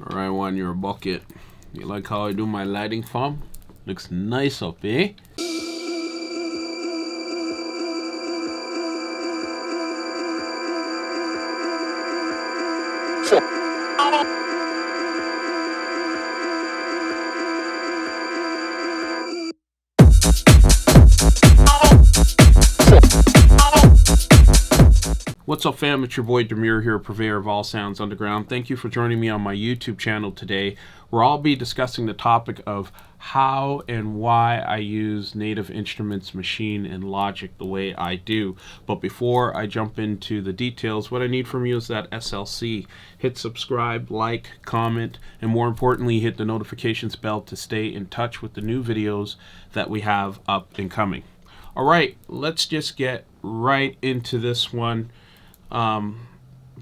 Alright, one, you're a bucket. You like how I do my lighting, fam? Looks nice up, eh? What's up, fam? It's your boy Demuir here, purveyor of all sounds underground. Thank you for joining me on my YouTube channel today, where I'll be discussing the topic of how and why I use Native Instruments Maschine and Logic the way I do. But before I jump into the details, what I need from you is that SLC. Hit subscribe, like, comment, and more importantly, hit the notifications bell to stay in touch with the new videos that we have up and coming. All right, let's just get right into this one.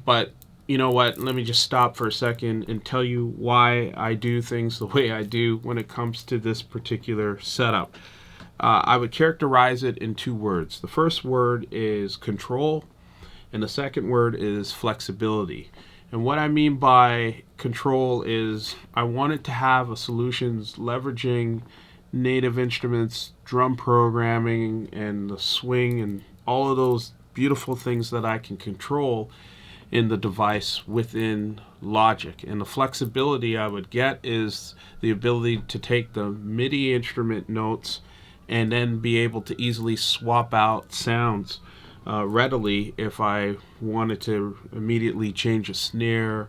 But you know what, let me just stop for a second and tell you why I do things the way I do when it comes to this particular setup. I would characterize it in two words. The first word is control, and the second word is flexibility. And what I mean by control is I wanted to have a solutions leveraging Native Instruments, drum programming, and the swing, and all of those beautiful things that I can control in the device within Logic. And the flexibility I would get is the ability to take the MIDI instrument notes and then be able to easily swap out sounds readily if I wanted to immediately change a snare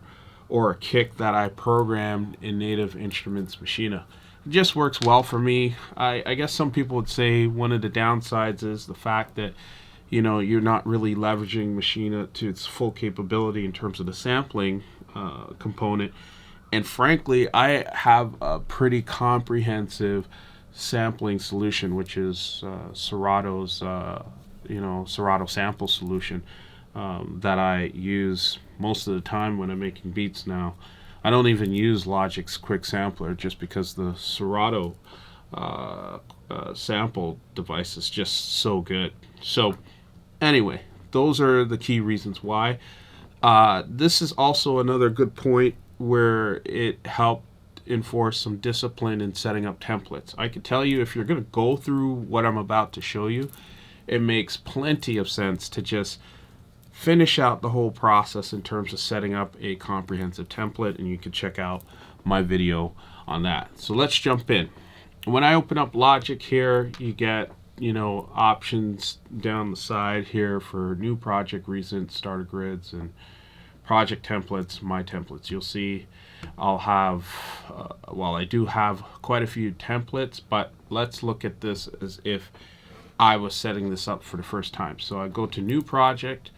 or a kick that I programmed in Native Instruments Maschine. It just works well for me. I guess some people would say one of the downsides is the fact that you're not really leveraging Maschine to its full capability in terms of the sampling component. And frankly, I have a pretty comprehensive sampling solution, which is Serato's, Serato sample solution that I use most of the time when I'm making beats now. I don't even use Logic's quick sampler just because the Serato sample device is just so good. So anyway, those are the key reasons why. This is also another good point where it helped enforce some discipline in setting up templates. I can tell you, if you're going to go through what I'm about to show you, it makes plenty of sense to just finish out the whole process in terms of setting up a comprehensive template, and you can check out my video on that. So let's jump in. When I open up Logic here, you get options down the side here for new project, recent, starter grids, and project templates, my templates. You'll see I'll have, I do have quite a few templates, but let's look at this as if I was setting this up for the first time. So I go to new project,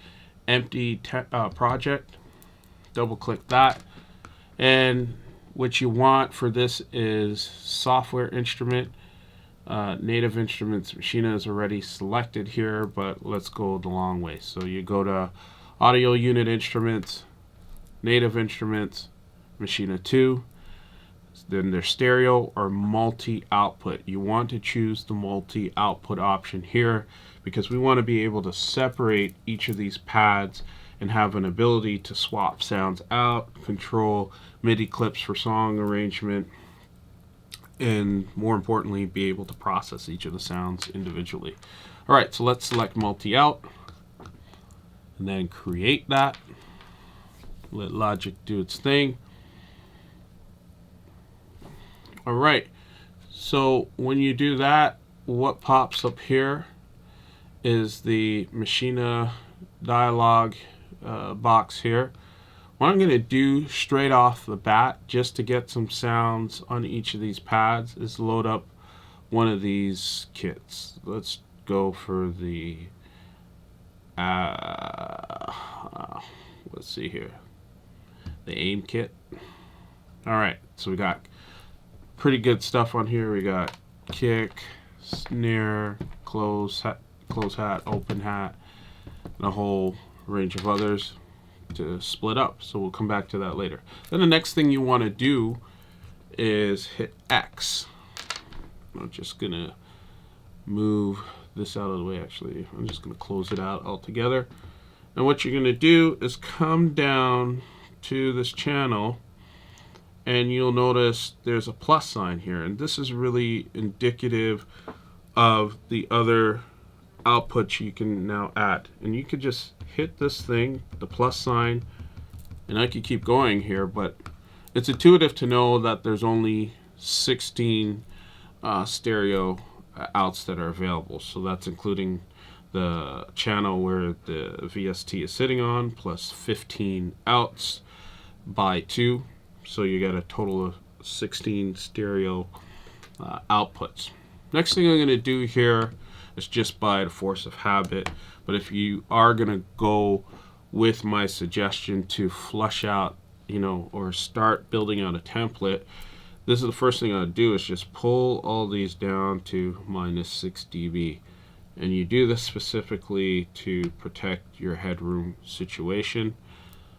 empty project, double click that, and what you want for this is software instrument. Native Instruments Maschine is already selected here, but let's go the long way. So you go to Audio Unit Instruments, Native Instruments, Maschine 2, then there's stereo or multi-output. You want to choose the multi-output option here because we want to be able to separate each of these pads and have an ability to swap sounds out, control MIDI clips for song arrangement, and more importantly, be able to process each of the sounds individually. All right, so let's select multi-out and then create that. Let Logic do its thing. All right, so when you do that, what pops up here is the Maschine dialog box here. What I'm going to do straight off the bat, just to get some sounds on each of these pads, is load up one of these kits. Let's go for the, let's see here, the AIM kit. All right, so we got pretty good stuff on here. We got kick, snare, close hat, open hat, and a whole range of others to split up. So we'll come back to that later. Then the next thing you want to do is hit X. I'm just gonna move this out of the way. Actually, I'm just gonna close it out altogether. And what you're gonna do is come down to this channel and you'll notice there's a plus sign here, and this is really indicative of the other outputs you can now add. And you could just hit this thing, the plus sign, and I could keep going here, but it's intuitive to know that there's only 16 stereo outs that are available. So that's including the channel where the VST is sitting on, plus 15 outs by 2. So you get a total of 16 stereo outputs. Next thing I'm going to do here is just by the force of habit, but if you are going to go with my suggestion to flush out, or start building out a template, this is the first thing I'll do is just pull all these down to -6 dB. And you do this specifically to protect your headroom situation.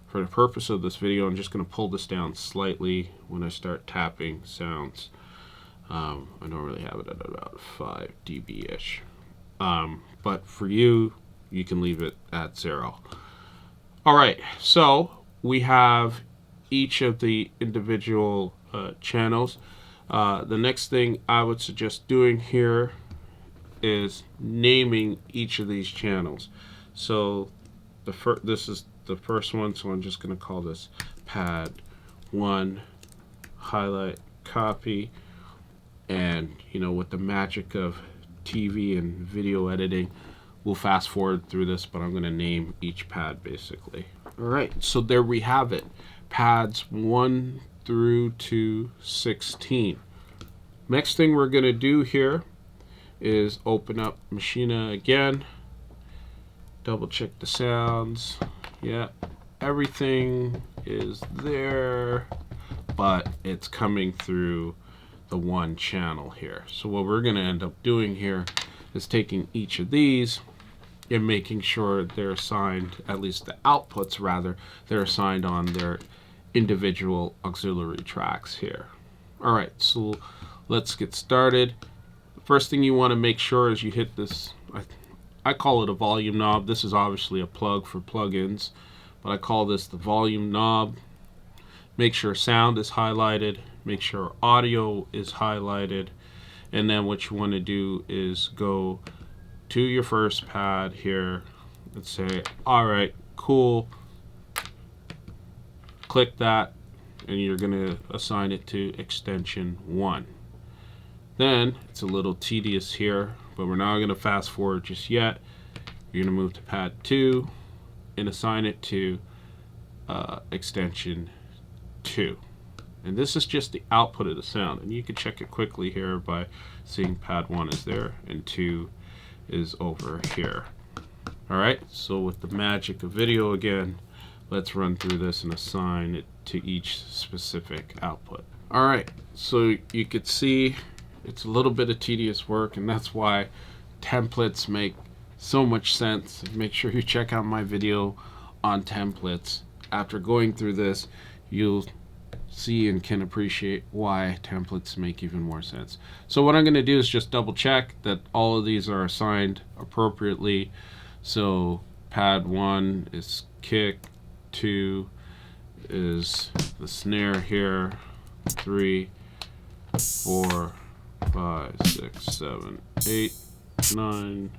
For the purpose of this video, I'm just going to pull this down slightly when I start tapping sounds. I normally have it at about 5 dB-ish. But for you, you can leave it at 0. Alright, so we have each of the individual channels. The next thing I would suggest doing here is naming each of these channels. So this is the first one, so I'm just going to call this pad 1, highlight, copy, and with the magic of TV and video editing, we'll fast forward through this, but I'm going to name each pad basically. Alright, so there we have it, pads 1 through to 16. Next thing we're going to do here is open up Maschine again, double check the sounds. Yeah, everything is there, but it's coming through the one channel here. So what we're going to end up doing here is taking each of these and making sure they're assigned, at least the outputs rather, they're assigned on their individual auxiliary tracks here. Alright, so let's get started. First thing you want to make sure is you hit this, I call it a volume knob. This is obviously a plug for plugins, but I call this the volume knob. Make sure sound is highlighted, make sure audio is highlighted, and then what you want to do is go to your first pad here and say, alright, cool, click that, and you're going to assign it to extension 1. Then it's a little tedious here, but we're not going to fast forward just yet. You're going to move to pad 2 and assign it to extension 2. And this is just the output of the sound, and you can check it quickly here by seeing pad 1 is there and 2 is over here. Alright, so with the magic of video again, let's run through this and assign it to each specific output. Alright, so you could see it's a little bit of tedious work, and that's why templates make so much sense. Make sure you check out my video on templates. After going through this, you'll see and can appreciate why templates make even more sense. So what I'm going to do is just double check that all of these are assigned appropriately. So pad 1 is kick, 2 is the snare here, 3, 4, 5, 6, 7, 8, 9,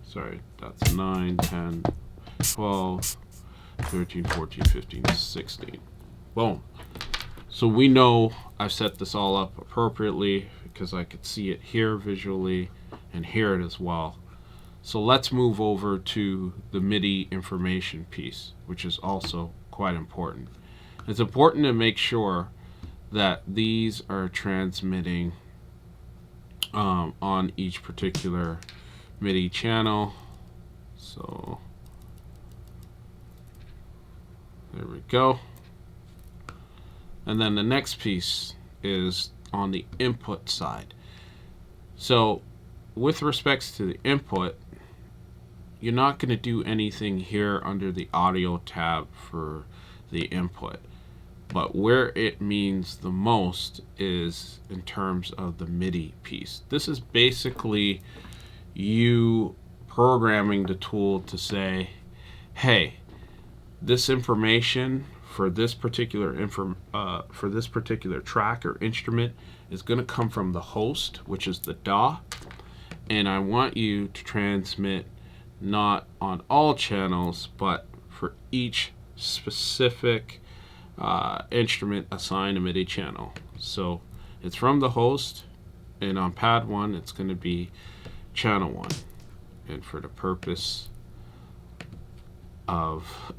sorry, that's 9, 10, 12, 13, 14, 15, 16. Boom. So we know I've set this all up appropriately because I could see it here visually and hear it as well. So let's move over to the MIDI information piece, which is also quite important. It's important to make sure that these are transmitting on each particular MIDI channel. So there we go. And then the next piece is on the input side. So with respects to the input, you're not going to do anything here under the audio tab for the input. But where it means the most is in terms of the MIDI piece. This is basically you programming the tool to say, hey, this information for this particular track or instrument is going to come from the host, which is the DAW, and I want you to transmit not on all channels, but for each specific instrument assigned a MIDI channel. So it's from the host, and on pad 1 it's going to be channel 1, and for the purpose of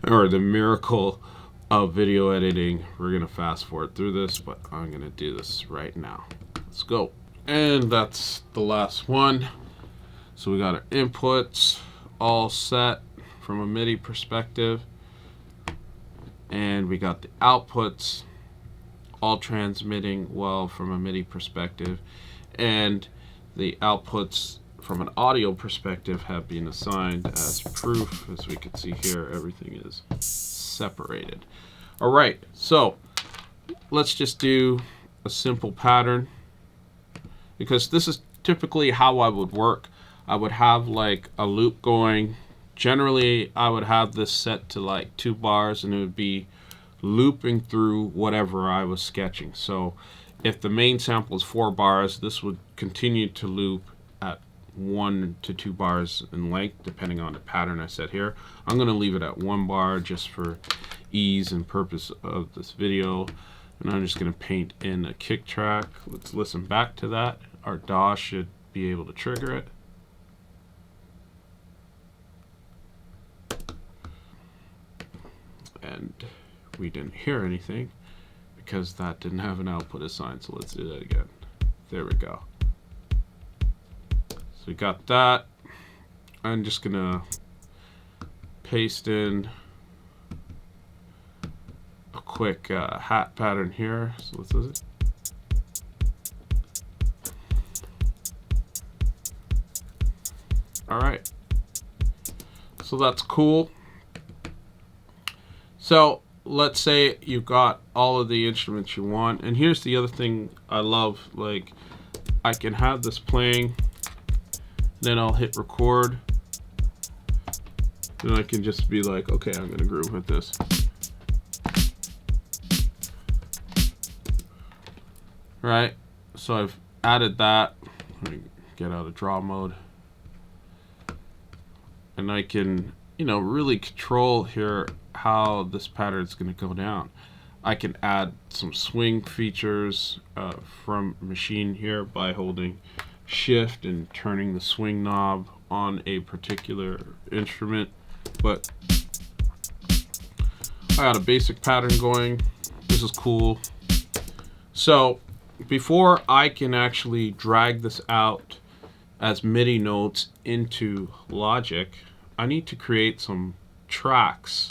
or the miracle of video editing, we're going to fast forward through this, but I'm going to do this right now. Let's go. And that's the last one. So we got our inputs all set from a MIDI perspective, and we got the outputs all transmitting well from a MIDI perspective, and the outputs from an audio perspective have been assigned as proof. As we can see here, everything is separated. All right, so let's just do a simple pattern, because this is typically how I would work. I would have like a loop going. Generally, I would have this set to like 2 bars, and it would be looping through whatever I was sketching. So if the main sample is 4 bars, this would continue to loop at 1 to 2 bars in length, depending on the pattern I set here. I'm going to leave it at 1 bar just for ease and purpose of this video. And I'm just going to paint in a kick track. Let's listen back to that. Our DAW should be able to trigger it. And we didn't hear anything because that didn't have an output assigned. So let's do that again. There we go. So we got that. I'm just gonna paste in a quick hat pattern here. So let's do it. All right. So that's cool. So let's say you got all of the instruments you want, and here's the other thing I love. Like, I can have this playing, then I'll hit record, and I can just be like, okay, I'm gonna groove with this. Right, so I've added that. Let me get out of draw mode, and I can, you know, really control here how this pattern is going to go down. I can add some swing features from Maschine here by holding shift and turning the swing knob on a particular instrument. But I got a basic pattern going. This is cool. So before I can actually drag this out as MIDI notes into Logic, I need to create some tracks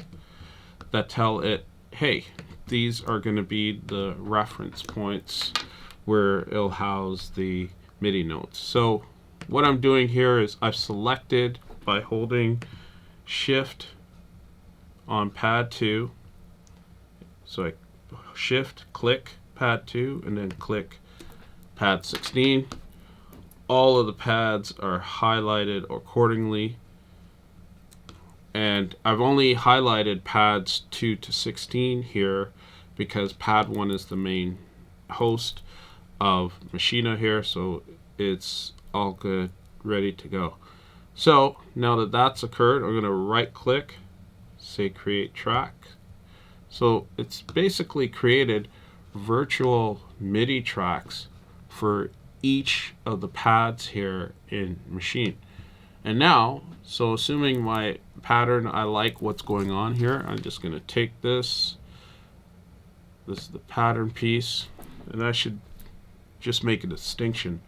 that tell it, hey, these are going to be the reference points where it'll house the MIDI notes. So what I'm doing here is I've selected by holding shift on pad 2. So I shift, click pad 2, and then click pad 16. All of the pads are highlighted accordingly. And I've only highlighted pads 2 to 16 here because pad 1 is the main host of Maschine here, so it's all good, ready to go. So now that that's occurred, I'm going to right click, say create track. So it's basically created virtual MIDI tracks for each of the pads here in Maschine. And now, so assuming my pattern, I like what's going on here, I'm just going to take this. This is the pattern piece, and I should just make a distinction.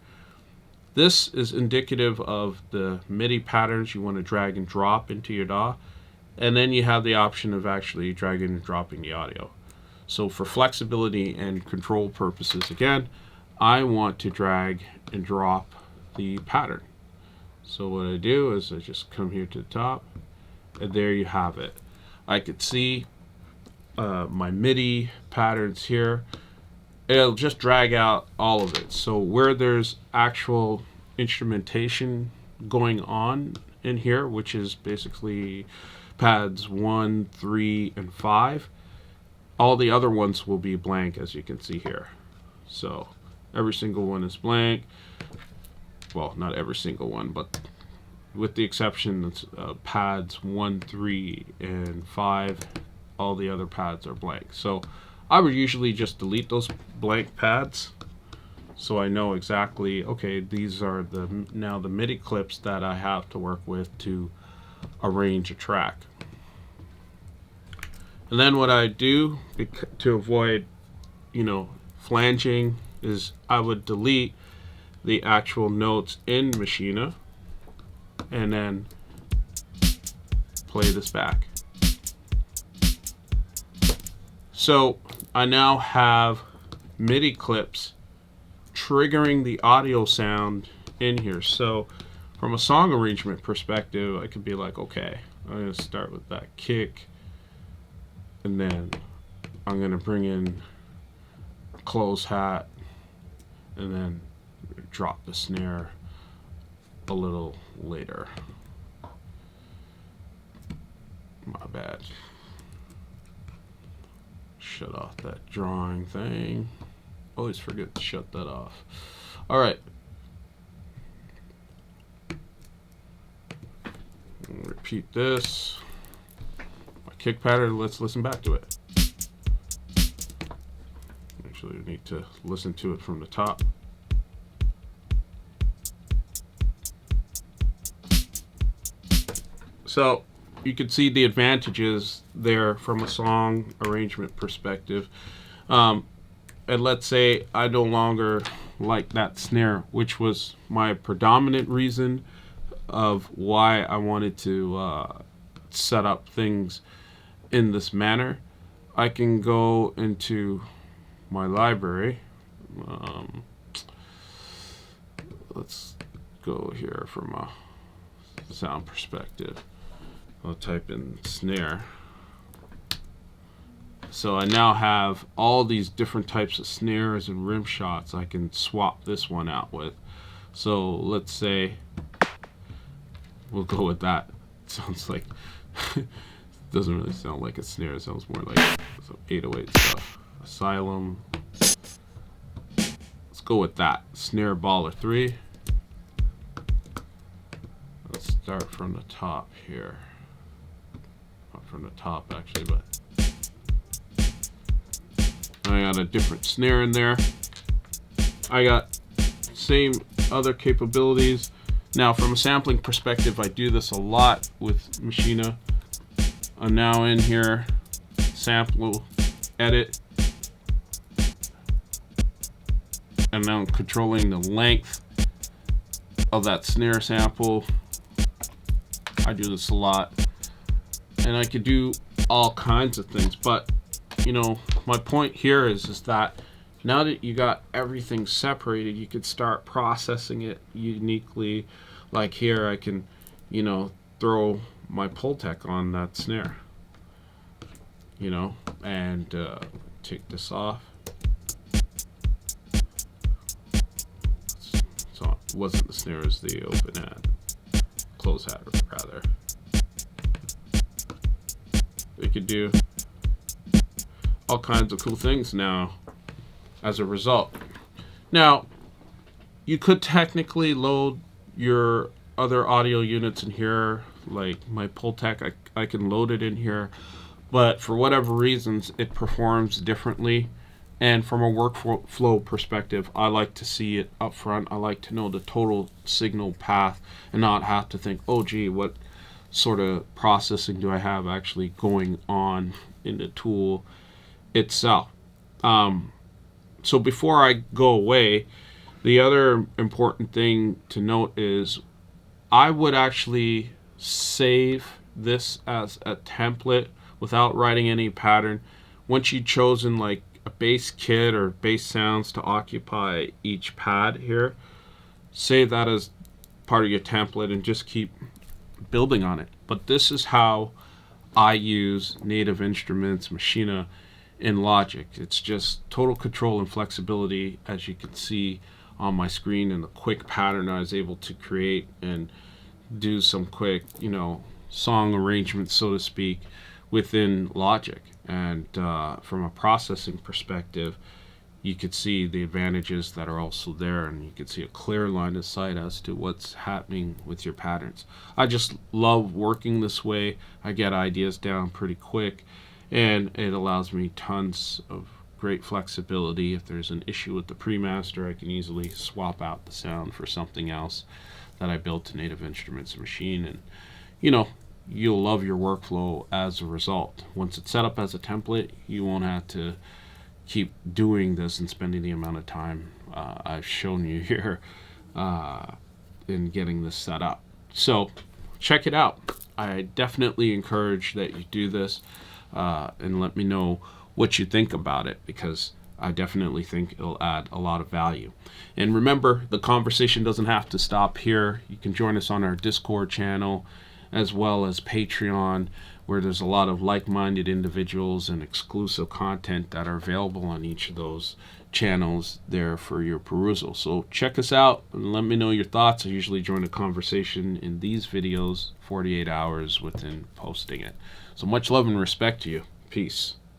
This is indicative of the MIDI patterns you want to drag and drop into your DAW, and then you have the option of actually dragging and dropping the audio. So for flexibility and control purposes, again, I want to drag and drop the pattern. So what I do is I just come here to the top, and there you have it. I could see my MIDI patterns here. It'll just drag out all of it. So where there's actual instrumentation going on in here, which is basically pads 1, 3, and 5. All the other ones will be blank, as you can see here. So every single one is blank. Well, not every single one, but with the exception of pads 1, 3, and 5, all the other pads are blank. So I would usually just delete those blank pads, so I know exactly, okay, these are now the MIDI clips that I have to work with to arrange a track. And then what I do to avoid, flanging, is I would delete the actual notes in Maschine and then play this back. So I now have MIDI clips triggering the audio sound in here. So from a song arrangement perspective, I could be like, okay, I'm going to start with that kick, and then I'm going to bring in close hat, and then drop the snare a little later. My bad. Shut off that drawing thing. Always forget to shut that off. All right. Repeat this. My kick pattern, let's listen back to it. Actually, we need to listen to it from the top. So you can see the advantages there from a song arrangement perspective. And let's say I no longer like that snare, which was my predominant reason of why I wanted to set up things in this manner. I can go into my library. Let's go here from a sound perspective. I'll type in snare. So I now have all these different types of snares and rim shots I can swap this one out with. So let's say we'll go with that. It sounds like doesn't really sound like a snare. It sounds more like some 808 stuff. Asylum. Let's go with that. Snare baller 3. Let's start from the top here. Not from the top actually, but I got a different snare in there. I got same other capabilities. Now from a sampling perspective, I do this a lot with Maschine. I'm now in here, sample, edit, and now I'm controlling the length of that snare sample. I do this a lot, and I could do all kinds of things, but my point here is that now that you got everything separated, you could start processing it uniquely. Like here, I can, throw my Pultec on that snare, and take this off. So it wasn't the snare, it was the open hat, close hat rather. We could do all kinds of cool things now as a result. Now, you could technically load your other audio units in here, like my Pultec, I can load it in here, but for whatever reasons, it performs differently. And from a workflow perspective, I like to see it up front. I like to know the total signal path and not have to think, oh gee, what sort of processing do I have actually going on in the tool itself. So before I go away, the other important thing to note is I would actually save this as a template without writing any pattern. Once you've chosen like a bass kit or bass sounds to occupy each pad here, save that as part of your template and just keep building on it. But this is how I use Native Instruments Maschine in Logic. It's just total control and flexibility, as you can see on my screen, and the quick pattern I was able to create and do some quick, song arrangements, so to speak, within Logic. And from a processing perspective, you could see the advantages that are also there, and you could see a clear line of sight as to what's happening with your patterns. I just love working this way. I get ideas down pretty quick, and it allows me tons of great flexibility. If there's an issue with the pre-master, I can easily swap out the sound for something else that I built to Native Instruments Machine, and you'll love your workflow as a result. Once it's set up as a template, you won't have to keep doing this and spending the amount of time I've shown you here in getting this set up. So check it out. I definitely encourage that you do this and let me know what you think about it, because I definitely think it'll add a lot of value. And remember, the conversation doesn't have to stop here. You can join us on our Discord channel as well as Patreon, where there's a lot of like-minded individuals and exclusive content that are available on each of those channels there for your perusal. So check us out and let me know your thoughts. I usually join a conversation in these videos 48 hours within posting it. So much love and respect to you. Peace.